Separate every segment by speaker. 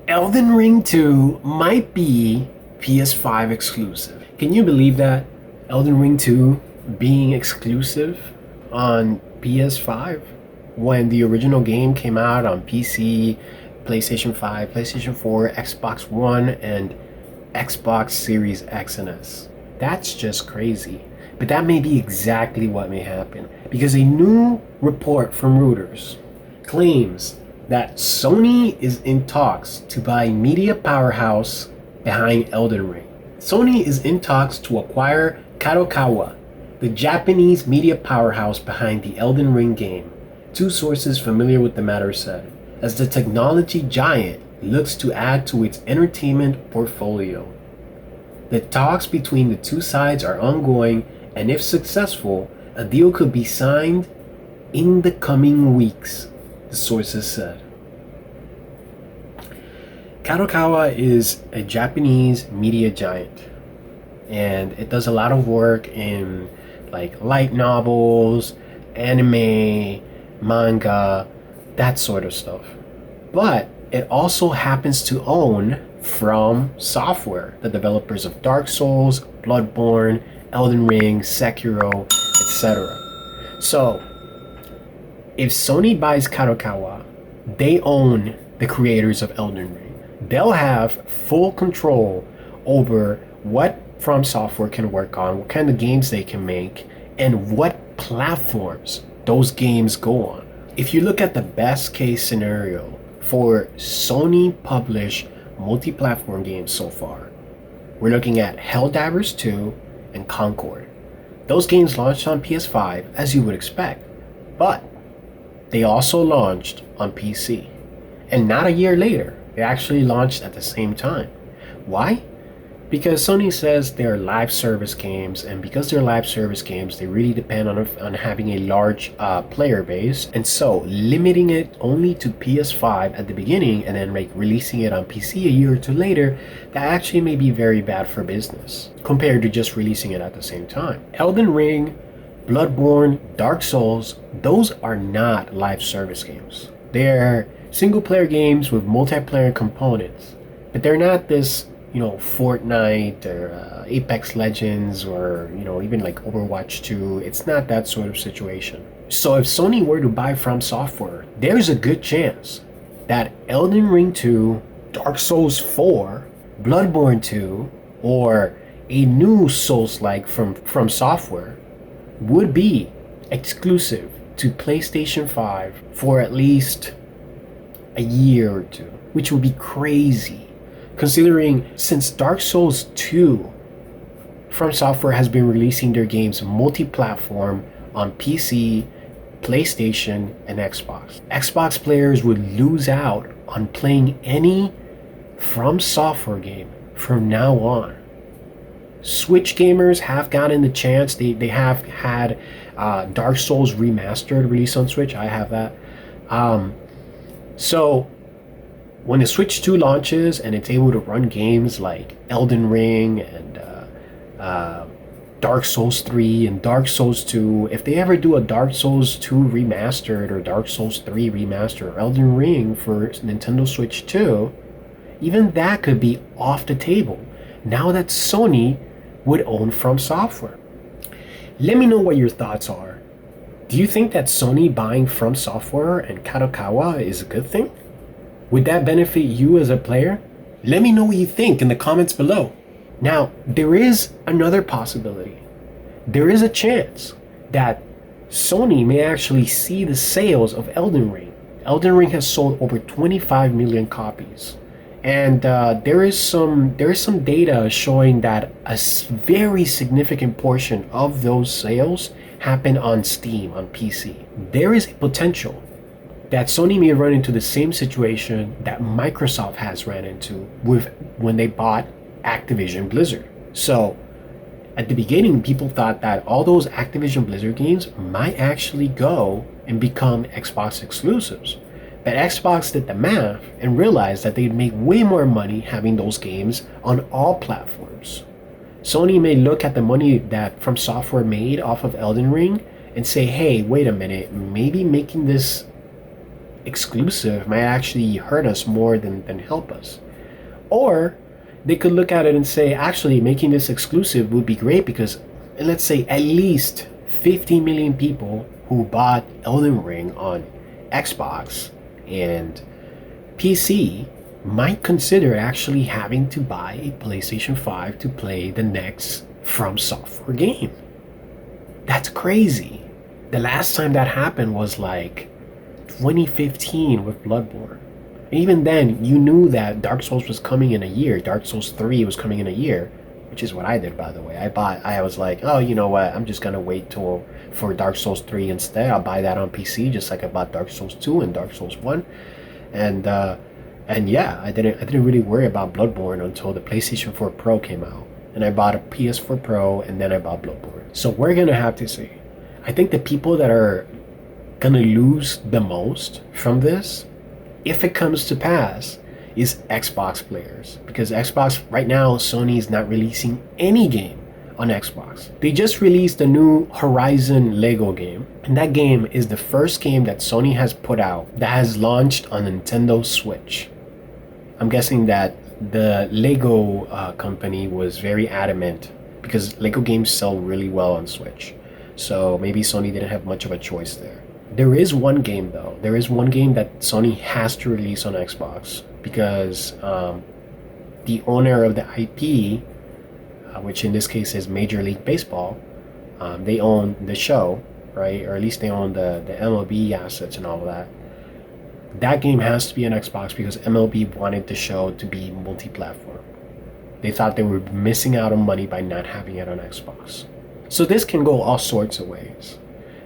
Speaker 1: Elden Ring 2 might be PS5 exclusive. Can you believe that? Elden Ring 2 being exclusive on PS5 when the original game came out on PC, PlayStation 5, PlayStation 4, Xbox One, and Xbox Series X and S. That's just crazy. But that may be exactly what may happen because a new report from Reuters claims that Sony is in talks to buy media powerhouse behind Elden Ring. Sony is in talks to acquire Kadokawa, the Japanese media powerhouse behind the Elden Ring game, two sources familiar with the matter said, as the technology giant looks to add to its entertainment portfolio. The talks between the two sides are ongoing, and if successful, a deal could be signed in the coming weeks, the sources said. Kadokawa is a Japanese media giant, and it does a lot of work in like light novels, anime, manga, that sort of stuff. But it also happens to own From Software, the developers of Dark Souls, Bloodborne, Elden Ring, Sekiro, etc. So, if Sony buys Kadokawa, they own the creators of Elden Ring. They'll have full control over what From Software can work on, what kind of games they can make, and what platforms those games go on. If you look at the best case scenario for Sony published multi-platform games so far, we're looking at Helldivers 2 and Concord. Those games launched on PS5 as you would expect, but they also launched on PC. And not a year later, they actually launched at the same time. Why? Because Sony says they're live service games, and because they're live service games, they really depend on having a large player base, and so limiting it only to PS5 at the beginning and then like releasing it on PC a year or two later, that actually may be very bad for business compared to just releasing it at the same time. Elden Ring, Bloodborne, Dark Souls, those are not live service games. They're single player games with multiplayer components, but they're not this Fortnite or Apex Legends or even like Overwatch 2. It's not that sort of situation. So if Sony were to buy From Software, there's a good chance that Elden Ring 2, Dark Souls 4, Bloodborne 2, or a new Souls-like from Software would be exclusive to PlayStation 5 for at least a year or two, which would be crazy. Considering since Dark Souls 2, From Software has been releasing their games multi-platform on PC, PlayStation, and Xbox. Xbox players would lose out on playing any From Software game from now on. Switch gamers have gotten the chance. They have had Dark Souls Remastered released on Switch. I have that. So when the Switch 2 launches and it's able to run games like Elden Ring and Dark Souls 3 and Dark Souls 2, if they ever do a Dark Souls 2 remastered or Dark Souls 3 remastered or Elden Ring for Nintendo Switch 2, even that could be off the table now that Sony would own From Software. Let me know what your thoughts are. Do you think that Sony buying From Software and Kadokawa is a good thing? Would that benefit you as a player? Let me know what you think in the comments below. Now, there is another possibility. There is a chance that Sony may actually see the sales of Elden Ring. Elden Ring has sold over 25 million copies. And there is some data showing that a very significant portion of those sales happen on Steam, on PC. There is a potential that Sony may run into the same situation that Microsoft has ran into when they bought Activision Blizzard. So at the beginning, people thought that all those Activision Blizzard games might actually go and become Xbox exclusives. But Xbox did the math and realized that they'd make way more money having those games on all platforms. Sony may look at the money that From Software made off of Elden Ring and say, hey, wait a minute, maybe making this exclusive might actually hurt us more than help us. Or they could look at it and say, actually, making this exclusive would be great because, let's say, at least 50 million people who bought Elden Ring on Xbox and PC might consider actually having to buy a PlayStation 5 to play the next From Software game. That's crazy. The last time that happened was like 2015 with Bloodborne. Even then, you knew that Dark Souls was coming in a year. Dark Souls 3 was coming in a year, which is what I did, by the way. I was like, oh, you know what? I'm just gonna wait for Dark Souls 3 instead. I'll buy that on PC, just like I bought Dark Souls 2 and Dark Souls 1. And yeah, I didn't really worry about Bloodborne until the PlayStation 4 Pro came out. And I bought a PS4 Pro, and then I bought Bloodborne. So we're gonna have to see. I think the people that are gonna lose the most from this, if it comes to pass, is Xbox players. Because Xbox, right now, Sony is not releasing any game on Xbox. They just released a new Horizon Lego game. And that game is the first game that Sony has put out that has launched on Nintendo Switch. I'm guessing that the Lego company was very adamant because Lego games sell really well on Switch. So maybe Sony didn't have much of a choice there. There is one game though. There is one game that Sony has to release on Xbox because the owner of the IP, which in this case is Major League Baseball, they own the show, right? Or at least they own the MLB assets and all of that. That game has to be on Xbox because MLB wanted the show to be multi-platform. They thought they were missing out on money by not having it on Xbox. So this can go all sorts of ways.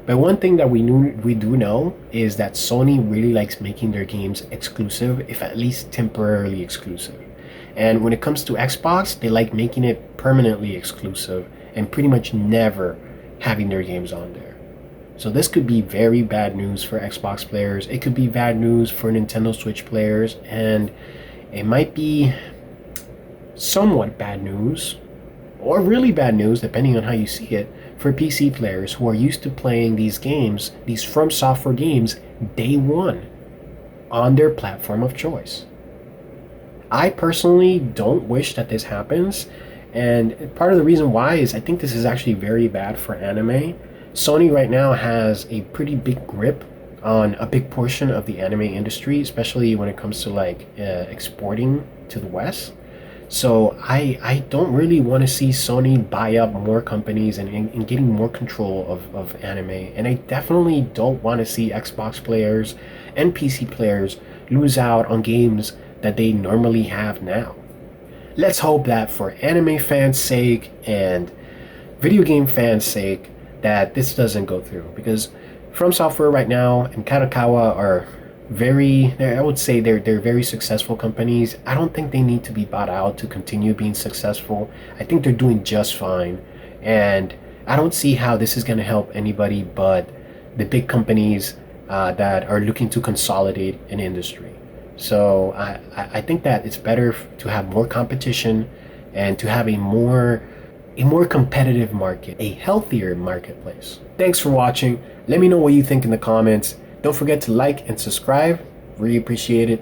Speaker 1: But one thing that we do know is that Sony really likes making their games exclusive, if at least temporarily exclusive. And when it comes to Xbox, they like making it permanently exclusive and pretty much never having their games on there. So this could be very bad news for Xbox players. It could be bad news for Nintendo Switch players, and it might be somewhat bad news, or really bad news, depending on how you see it, for PC players who are used to playing these games, these From Software games, day one on their platform of choice. I personally don't wish that this happens, and part of the reason why is I think this is actually very bad for anime. Sony right now has a pretty big grip on a big portion of the anime industry, especially when it comes to exporting to the West. So I don't really want to see Sony buy up more companies and getting more control of anime. And I definitely don't want to see Xbox players and PC players lose out on games that they normally have now. Let's hope that for anime fans' sake and video game fans' sake that this doesn't go through, because From Software right now and Kadokawa are I would say they're very successful companies. I don't think they need to be bought out to continue being successful. I think they're doing just fine, and I don't see how this is going to help anybody but the big companies that are looking to consolidate an industry. So I think that it's better to have more competition and to have a more competitive market, a healthier marketplace. Thanks for watching. Let me know what you think in the comments. Don't forget to like and subscribe. Really appreciate it.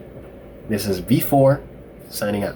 Speaker 1: This is V4 signing out.